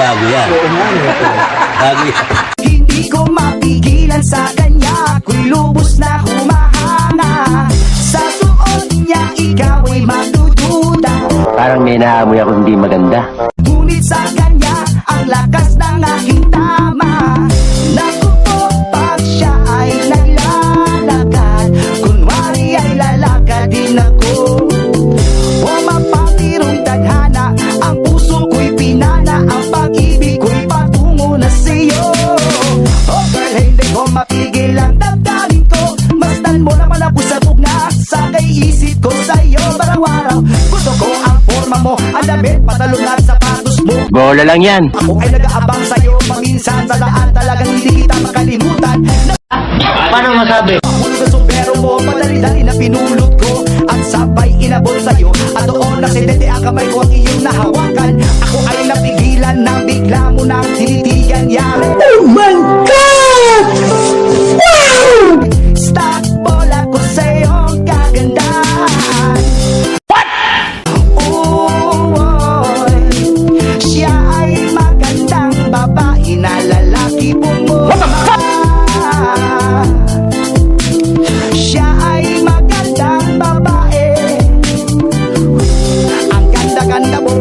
bago yan. Bago yan. Hindi ko mapigilan sa kanya, ako'y lubos na humahanga. Sa suot niya ikaw ay magdududa. Parang may naamoy ako hindi maganda. Ngunit sa kanya ang lakas ng aking tama. Naku po, pag siya ay naglalakad, kunwari ay lalakad din ako. O mapapirong tadhana, ang puso ko'y pinana, ang pag-ibig ko'y patungo na sa'yo. Oh girl, hindi ko mapigil ang damdamin ko. Masdan mo naman ang pusabog na sa isip ko sa'yo. Baraw-araw, gusto ko ang forma mo, ang damit, patalon at sapatos mo. Bola lang yan. Ako ay nag-aabang sa'yo, paminsan sa daan talagang hindi kita makalimutan. Paano masabi? Ako sa sombrero mo, padali-dali na pinulot ko, at sabay inabot sa'yo. At doon naksidente ang kamay ko ang iyong nahawakan. Ako ay napigilan na bigla mo nang tinitigan yan. Oh my God! Wow! Stop bola ko sa'yong kagandahan. What? Siya ay magandang babae na lalaki bumulma. Siya ay magandang babae. Ang ganda-ganda mo,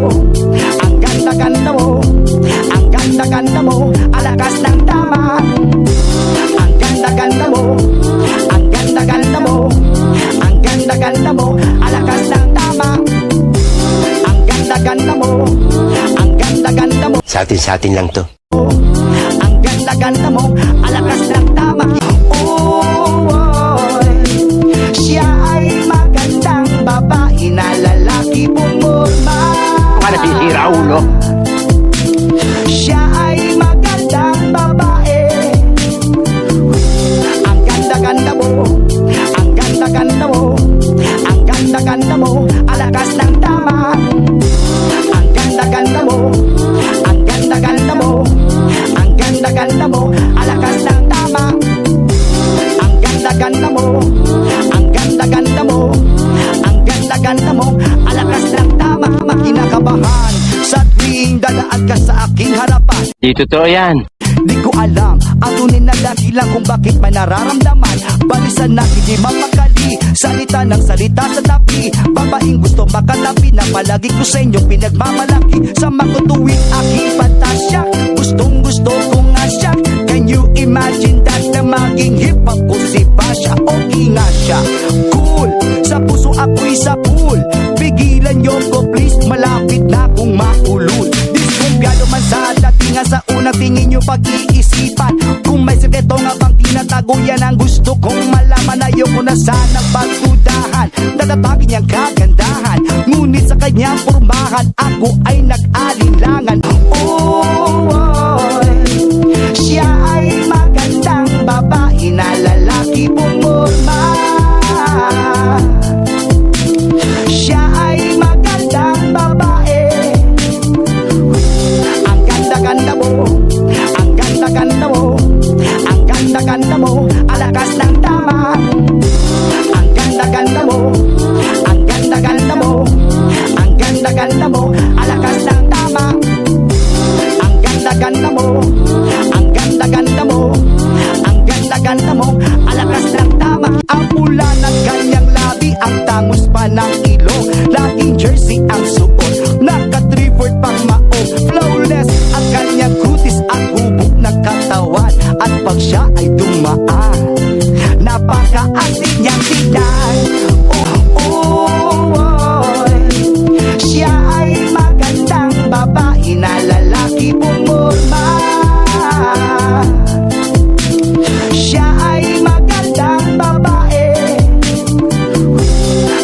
ang ganda-ganda mo, ang ganda-ganda mo, alakas ng tama. Ang ganda-ganda mo, ang ganda-ganda mo, ang ganda-ganda mo, alakas ng tama. Ang ganda-ganda mo, ang ganda-ganda mo. Sa atin lang to. Ang ganda-ganda mo, alakas ng tama. Siya ay magandang babae na lalaki bumulma. Para sisira ulo. Siya ay magandang babae. Ang ganda-ganda mo, ang ganda-ganda mo, ang ganda-ganda mo, alakas ng tama. Ang ganda-ganda mo, ang ganda-ganda mo, ang ganda-ganda mo, alakas ng tama. Ang ganda-ganda mo, ang ganda-ganda mo, ang ganda-ganda mo, alakas ng tama. Kinakabahan sa tuwing dadaan ka sa aking harapan. Di totoo yan. Di ko alam ang tunay na dahilan kung bakit may nararamdaman. Balisan na hindi mapakali, salita ng salita sa tabi. Babaeng gusto makalapi na palagi ko sa inyo pinagmamalaki. Sa makutuwing aking pantasya, gustong gusto ko nga siya. Can you imagine that na maging hip-hop ko si Pasha? Okay nga siya, cool, sa puso ako'y sa pool. Pigilan niyo ko please, malapit na kong maulul. Diskumpiyado man sa datingan sa unang tingin niyo pag-iisipan. Kung may sekreto nga bang tinatago, yan ang gusto kong malaman. Ayoko na sanang pagdudahan, natatapin niyang kagandahan. Ngunit sa kanyang pormahan, ako ay nag-alinlangan. Siya ay magandang babae na lalaki bumulma. Siya ay magandang babae. Ang ganda-ganda mo, ang ganda-ganda mo, ang ganda-ganda mo, alakas ng tama. Ang ganda-ganda mo, ang ganda-ganda mo, ang ganda-ganda mo, alakas ng tama. Ang ganda-ganda mo, ang ganda-ganda mo, ang ganda-ganda mo, alakas ng tama. Ang pula ng kanyang labi, ang tangos pa ng ilong. Laging jersey ang suot, naka-3/4 pang maong. Flawless ang kanyang kutis at hubog ng katawan. At pag siya ay dumaan, napaka-astig niyang tignan. Siya ay magandang babae na lalaki bumulma. Siya ay magandang babae.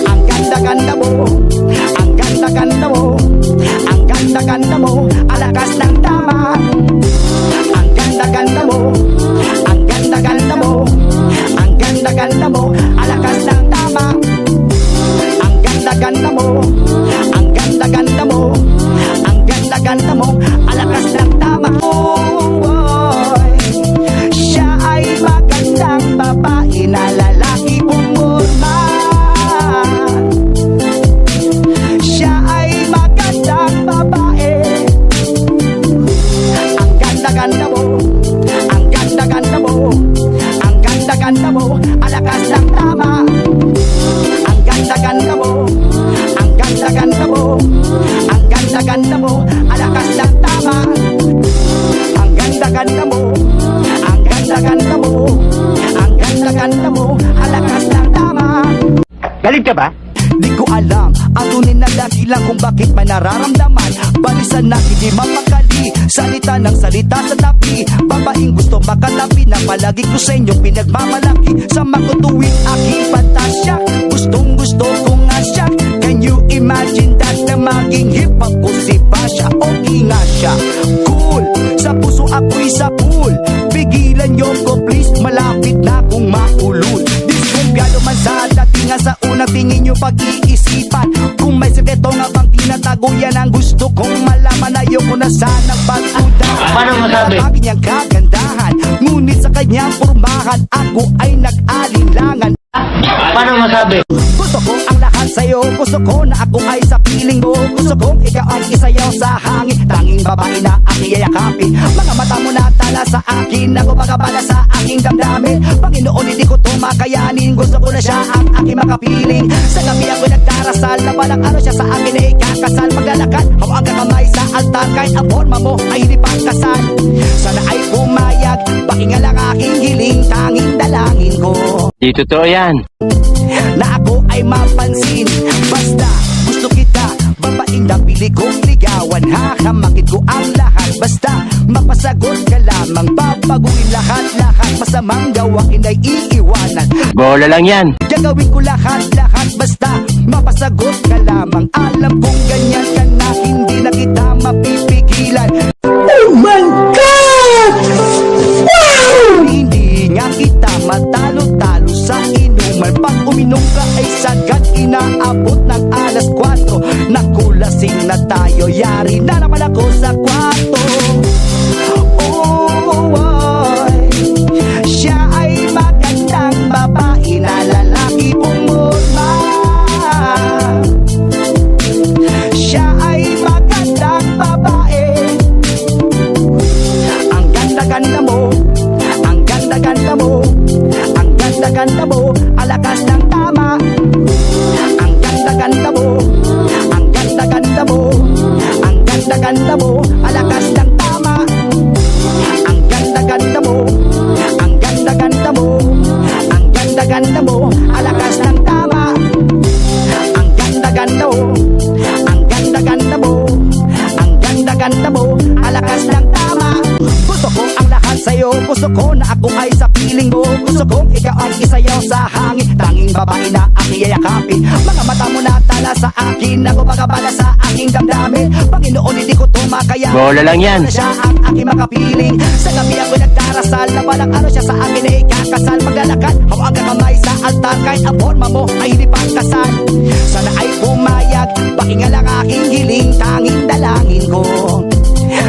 Ang ganda-ganda ganda-ganda mo. Ang ganda-ganda mo. Ang ganda-ganda mo. Alakas lang tama. Ang ganda-ganda mo. Ang ganda-ganda mo. Ang ganda-ganda mo. Alakas lang tama. Galit ka ba? Di ko alam ang tunay na dahilan kung bakit may nararamdaman. Balisan na hindi mapakali, salita ng salita sa tabi. Babaeng gusto makalapi na palagi ko sa inyo pinagmamalaki. Sa makutuwing aking pantasya, gustong gusto ko nga siya. Can you imagine that na maging hip-hop ko si Basha? Okay nga siya, cool, sa puso ako'y sa pool. Pigilan niyo ko please, malapit na kung maulul. Diskumpyado man sa datingan sa unang tingin nyo pag-iisipan. Kung may sekreto nga bang tinatago, yan ang gusto kong malaman. Ayoko na sanang pag-udahan. Paano masabi? Bakit niyang kagandahan, ngunit sa kanyang pormahan ako ay nag-alinlangan. Paano masabi? Gusto ko ang lahat sa'yo, gusto ko na ako ay sa piling mo. Gusto kong ikaw ay isayaw sa hangin, tanging babae na aking yayakapin. Mga mata mo na tala sa akin, ako magabala sa aking damdamin. Panginoon, hindi ko to makayanin, gusto ko na siya ang aking makapiling. Sa gabi ako nagdarasal na walang ano siya sa akin ay kakasal. Maglalakad, hawak ang kamay sa altar, kahit ang forma mo ay hindi pangkasal. Sana ay pumayag, pakinga lang aking hiling, tanging dalangin ko Di totoo yan. na ako ay mapansin. Basta gusto kita, babaeng napili kong ligawan. Hahamakin ko ang lahat, basta mapasagot ka lamang. Babaguhin lahat-lahat, masamang gawain ay iiwanan. Bola lang yan. Gagawin ko lahat-lahat, basta mapasagot ka lamang. Alam kong ganyan ka na, hindi na kita mapipigilan. Oh my God! Hindi nga kita matalo-talo sa inuman. Pag uminom ka ay sagad inaabot ng alas 4. Nakulasing na tayo, yari na naman ako sa kwarto. Oh, ay, siya ay magandang babae na lalaki pumulma. Siya ay magandang babae. Ang ganda-ganda mo. Ang ganda-ganda mo. Ang ganda-ganda mo. Alakas ng tama. Ang ganda-ganda mo. Ang ganda-ganda mo. Ang ganda-ganda mo. Alakas ng tama. Ang ganda-ganda mo. Ang ganda-ganda mo. Ang ganda-ganda mo. Alakas ng tama. Ang ganda-ganda mo. Ang ganda-ganda mo. Ang ganda-ganda mo. Alakas ng tama. Gusto ko ang lahat sa'yo, gusto ko na ako ay sa piling mo. Gusto kong ikaw ay isayaw sa hangin, tanging babae na aking yayakapin. Mga mata mo na tala sa akin, ako magabala sa aking damdamin. Panginoon, hindi ko to makaya. Bola lang yan. Na siya ang aking makapiling. Sa gabi ako nagdarasal na walang ano siya sa akin ay kakasal. Maglalakad, hawak ang kamay sa altar, kahit ang forma mo ay hindi pangkasal. Sana ay pumayag, pakinga lang aking hiling, tanging dalangin ko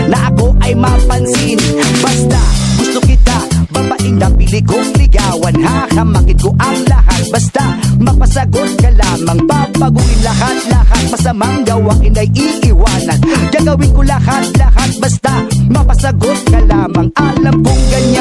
na ako ay mapansin. Basta gusto kita, babaeng napili kong ligawan. Hahamakin ko ang lahat, basta mapasagot ka lamang. Babaguhin lahat-lahat, masamang gawain ay iiwanan. Gagawin ko lahat-lahat, basta mapasagot ka lamang. Alam kong ganyan